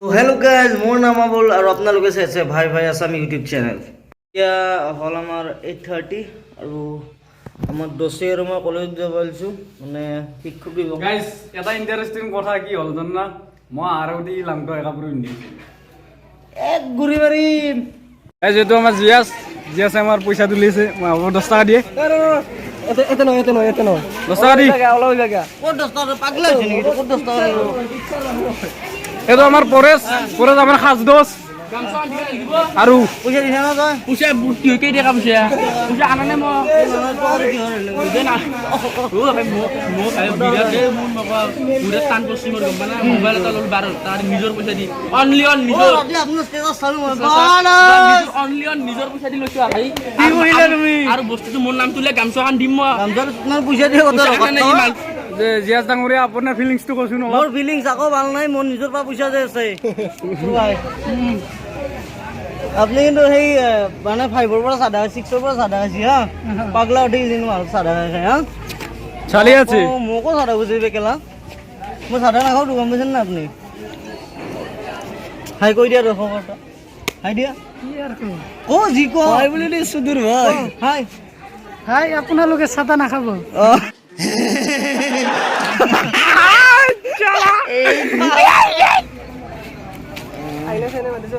Hello guys मोर नाम अबुल और আপোনালোকে চাইছে ভাই ভাই আসাম ইউটিউব চ্যানেল এতিয়া হল আমাৰ 8:30 আৰু আমাৰ দসে আৰু মই কলেজ যাব আলছো মানে শিক্ষক দিব গাইস এটা ইন্টারেস্টিং কথা কি হল জানা মই আরউটি লামটো একাপুর ইন্দি এক গুৰি মাৰি এই যেটো আমাৰ জিয়াস আমাৰ পইচা তুলিছে মই 10 টাকা দিয়ে এতে নয় 10 টাকা দি ওলাই লাগা কত 10 টাকা পাগলা আছে নেকি কত 10 টাকা এটো আমাৰ পৰেশ আমাৰ খাস দোস আৰু পইচা দিছ না তই পইচা কি হৈ কেই দেখা পইচা আনানে মই না ও ভাই মো ভাই বিৰাট মোৰ মকা পুৰা টান পশ্চিমৰ গম না মোবাইল এটা লল 12 তাৰ নিজৰ পইচা দি অনলি অন নিজৰ আপোনাৰ ষ্টেটাস চালো মই অনলি অন নিজৰ পইচা দি লৈছো ভাই কি কইলা তুমি আৰু বস্তুটো মোৰ নাম তুলে গামছাখান দিম মই গামছাৰ তোমাৰ পইচা দিয়ে কত যে জিয়াস ডাঙৰীয়া আপোনাৰ ফিলিংছটো কৈছো ন মোৰ ফিলিংছ আকৌ ভাল নাই মোৰ নিজৰ পৰা পইচা যে আছে আপনি কিন্তু সেই মানে 5 ৰ পৰা সাদা 6 ৰ পৰা সাদা আছে হা পাগলা উঠি দিন মাল সাদা আছে হা চালি আছে মোকো সাদা বুঝিবে কেলা মই সাদা না খাও গম পাইছেন না আপনি হাই কই দিয়া দেখো কথা হাই দিয়া কি আর ও জি কো হাই বলি দে সুদূর ভাই হাই হাই আপোনালোকে সাদা না খাব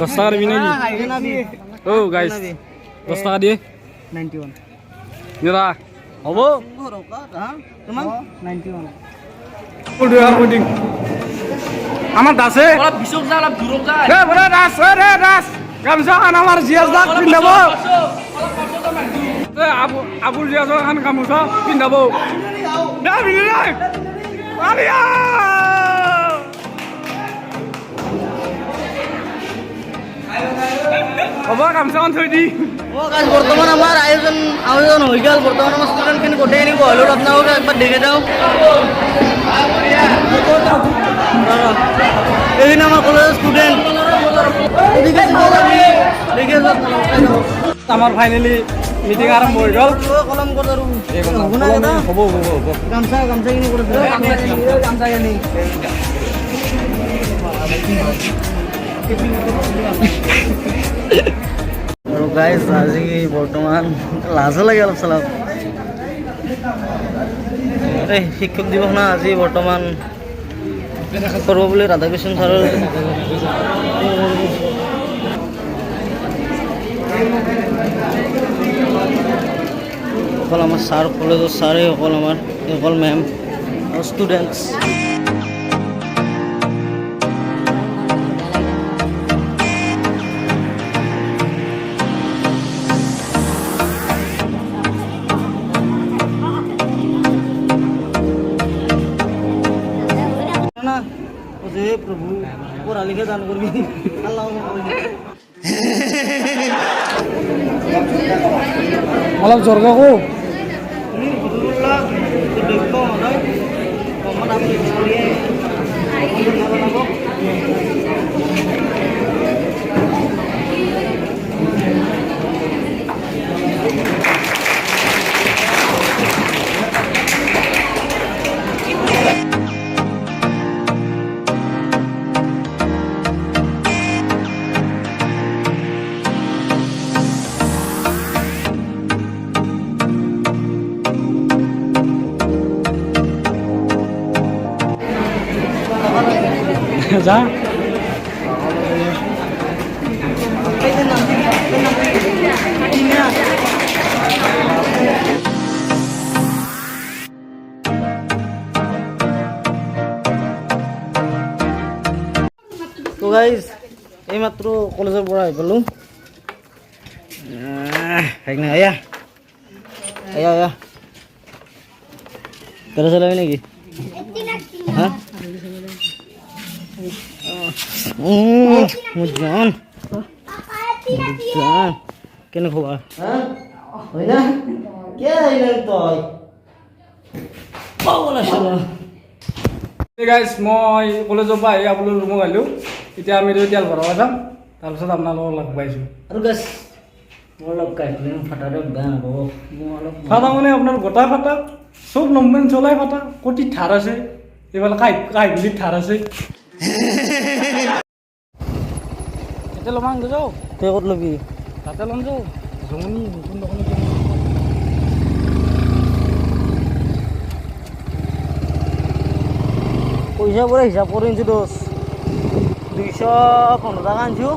দশ টাকা দিবি নাকি ও গাইস 10 টাকা দিয়ে 91 নিরা হব তোমার 91 আমার দাসে অলপ বিশক যা অলপ দূৰক যা রে বড় দাস রে দাস গামছা খান আমার জিয়াস দাস পিন্ধাব আবুল জিয়াস খান গামছা পিন্ধাব না বিলে আরিয়া বাবা গামছাখন থৈ দি ও গাইস বর্তমান আমার আয়োজন হয়ে গেল বর্তমান আমার স্টুডেন্ট কেন কোটে আনি বলুন আপনারা একবার দেখে দাও এই না আমার কলেজ স্টুডেন্ট এদিকে দেখে আমার ফাইনালি মিটিং আরম্ভ হয়ে গেল কলম করতে হব গামছা কিনে করেছে গামছা কিনে আৰু গাইজ আজি বৰ্তমান লাজো লাগে অলপ চলপ এই শিক্ষক দিৱস না আজি বৰ্তমান কৰিব বুলি ৰাধাকৃষ্ণ ছাৰৰ অকল আমাৰ ছাৰ কলেজৰ ছাৰেই অকল আমাৰ অকল মেম আৰু ষ্টুডেণ্টছ प्रभु पूरा लिखे दान कर अल्लाह অলপ জৰগা কো যা তো গাইজ এইমাত্ৰ কলেজৰ পৰা আহি পালোঁ আয়া কেনে চলাবি নেকি হা জান কেনে খবৰ হয় না কে আহিলে তই পাগল আছিলা গাইজ মই কলেজৰ পৰা আহি আপোনাৰ ৰুমত আহিলোঁ এতিয়া আমি তেল ভৰাব যাম তাৰপিছত আপোনালোকক লগ পাইছোঁ আৰু গাছ মোৰ অলপ কাহিনী ফাটাৰে বেয়া নাপাব মোৰ অলপ ফাটা মানে আপোনাৰ গোটা ফাটা চব নম্বন চলাই ফাটা কটি ঠাৰ আছে এইফালে কাহিলিত ঠাৰ আছে তাতে ল'ম যাওঁ তই ক'ত ল'বি তাতে ল'ম যাওঁ জমনি নতুন দোকানত পইচা পুৰা হিচাপ কৰি আনিছোঁ দোষ 215 টকা আনিছোঁ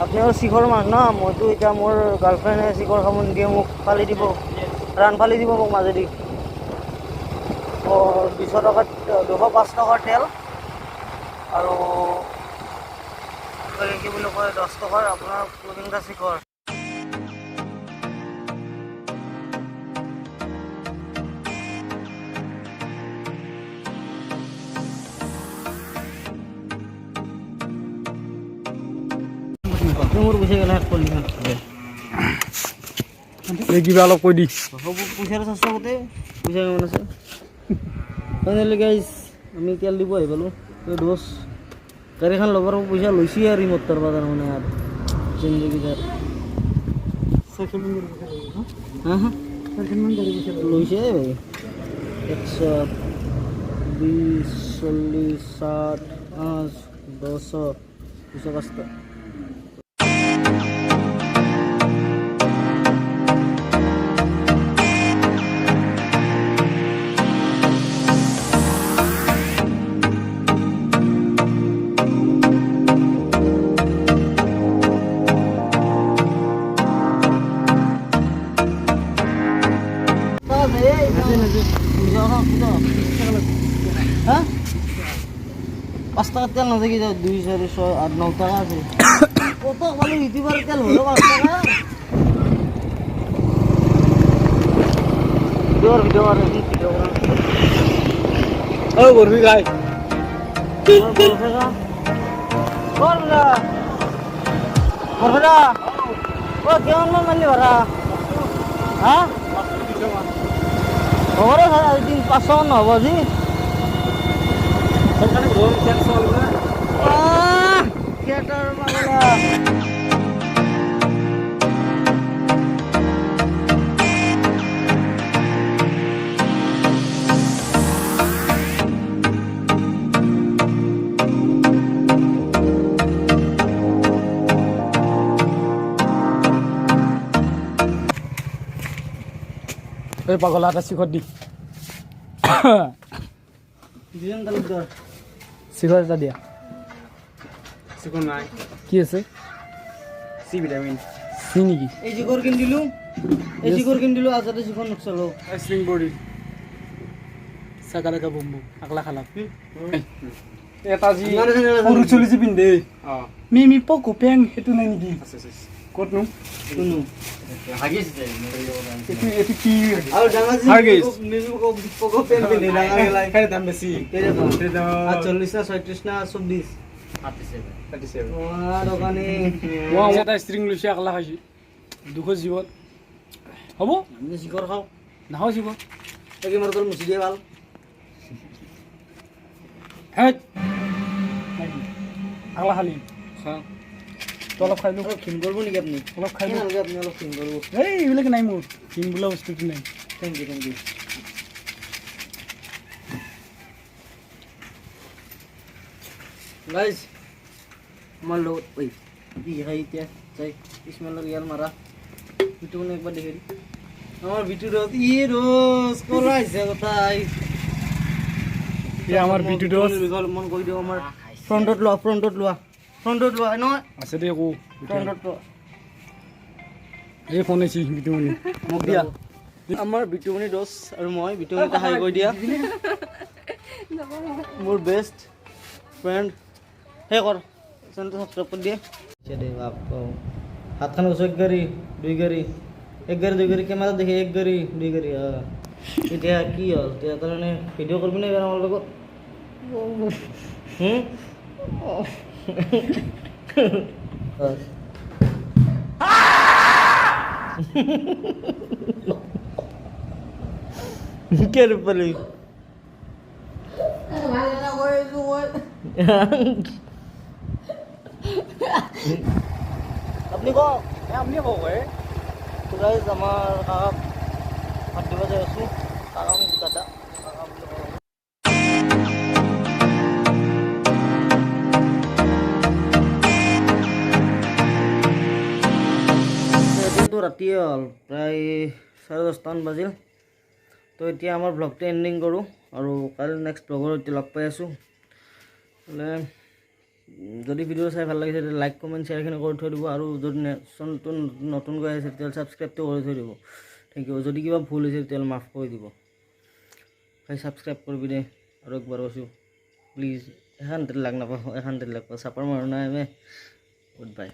আপুনি আৰু শিখৰ মানুহ ন মইতো এতিয়া মোৰ গাৰ্লফ্ৰেণ্ডে শিখৰ খাব নিদিয়ে মোক ফালি দিব ৰান ফালি দিব মোক মাজেদি 200 টকাত 205 টকাৰ তেল আৰু কি বুলি কয় 10 টকাৰ আপোনাৰ ক্লথিং এটা শিখৰ মোৰ পইচা গেলা শেষ কৰিলি এই কিবা অলপ কৈ দি হ'ব পইচাৰ চেষ্টা কৰোঁতে পইচা কিমান আছে ফাইনেলি গাইজ আমি তেল দিব আহি পালোঁ এই দোষ গাড়ীখন ল'বৰ পইচা লৈছে আৰু ই মটৰ বাজাৰ মানে আৰু জিন্দগীদাৰ হা হা লৈছে ভাই 120 40 60 5 10 205 হ্যাঁ 5 টাকার তেল না দেখি 2 4 6 8 9 টাকা আছে কত ভালো ইউটিউবার তেল হলো 5 টাকা ভিডিও ও করবি গাই ও কেমন মানলি ভাড়া হ্যাঁ ওরে 500 নহ'ব আজি থিয়েটাৰ পাগলা এই পাগলা এটা শিখৰ দি দুজন তালুকদাৰ শিখৰ এটা দিয়া চিকন নাই কি আছে সি ভিটামিন চি নেকি এই জিগৰ কিনিলোঁ আজাদে যিখন নচলো স্প্ৰিং বডি সাকাৰা কা বম্বু আকলা খালা এটা যি সৰু চলি যি পিন্ধে মিমি পকো পেং সেইটো নাই নেকি ক'তনো শুনো এইটো কি আৰু ডাঙৰ যি হাগিছ। পকো পেন পিন্ধে ডাঙৰ লাই খাই দাম বেছি কেনে দাম 40 না 36 না 24 দোকানী মই এটা ষ্ট্ৰিং লৈছে আকলা খাইছি দুখ জীৱত হ'ব আমি শিখৰ খাওঁ নাখাওঁ জীৱ তাকে মোৰ তোৰ মুচি দিয়ে ভাল হে আকলা খালি তো অলপ খাই লওঁ অলপ ক্ষীণ কৰিব নেকি আপুনি অলপ খাই লওঁ নালাগে আপুনি অলপ ক্ষীণ কৰিব এই এইবিলাক নাই মোৰ কিন বোলা বস্তুটো নাই থেংক ইউ গাইজ আমাৰ লোক ওই বিয়ে খাই এতিয়া যাই ইসমাইলৰ ইয়াৰ মাৰা ভিডিঅ' মানে একবাৰ দেখি আমাৰ ভিডিঅ'ত ই ৰোজ কলা আহিছে কথা এই আমাৰ বিটু দছ মন কৰি দিওঁ আমাৰ ফ্ৰণ্টত লোৱা নহয় আছে দে একো ফ্ৰণ্টত লোৱা এই ফোন আহিছে বিটুমণি মোক দিয়া আমাৰ বিটুমণি দছ আৰু মই বিটুমণিকে হাই কৰি দিয়া মোৰ বেষ্ট ফ্ৰেণ্ড হে কৰ চেনেলটো সাবস্ক্ৰাইব কৰি দিয়ে দে বাপ হাতখন ওচৰ দুই গাড়ী এক গাড়ী দুই গাড়ী কেমেৰাত দেখি এক গাড়ী দুই গাড়ী এতিয়া কি হ'ল এতিয়া তাৰমানে ভিডিঅ' কৰিবি নে আমাৰ লগত কে পালি আপনি কওক আপুনি কওক গাইজ আমাৰ কাকাক ভাত দিব যাই আছোঁ কাকা মোক দাদা ৰাতিয়ে হ'ল প্ৰায় 10:30 বাজিল তো এতিয়া আমাৰ ব্লগটো এণ্ডিং কৰোঁ আৰু কালি নেক্সট ব্লগৰ এতিয়া লগ পাই আছোঁ বোলে যদি ভিডিঅ' চাই ভাল লাগিছে তেতিয়া লাইক কমেণ্ট শ্বেয়াৰখিনি কৰি থৈ দিব আৰু যদি নতুনকৈ আহিছে তেতিয়াহ'লে ছাবস্ক্ৰাইবটো কৰি থৈ দিব থেংক ইউ যদি কিবা ভুল হৈছে তেতিয়াহ'লে মাফ কৰি দিব ভাই ছাবস্ক্ৰাইব কৰিবি দে আৰু একবাৰ কৈছোঁ প্লিজ এখানতে লাগ নাপাওঁ এখানতে লাগ চাপাৰ মাৰো নাই গুড বাই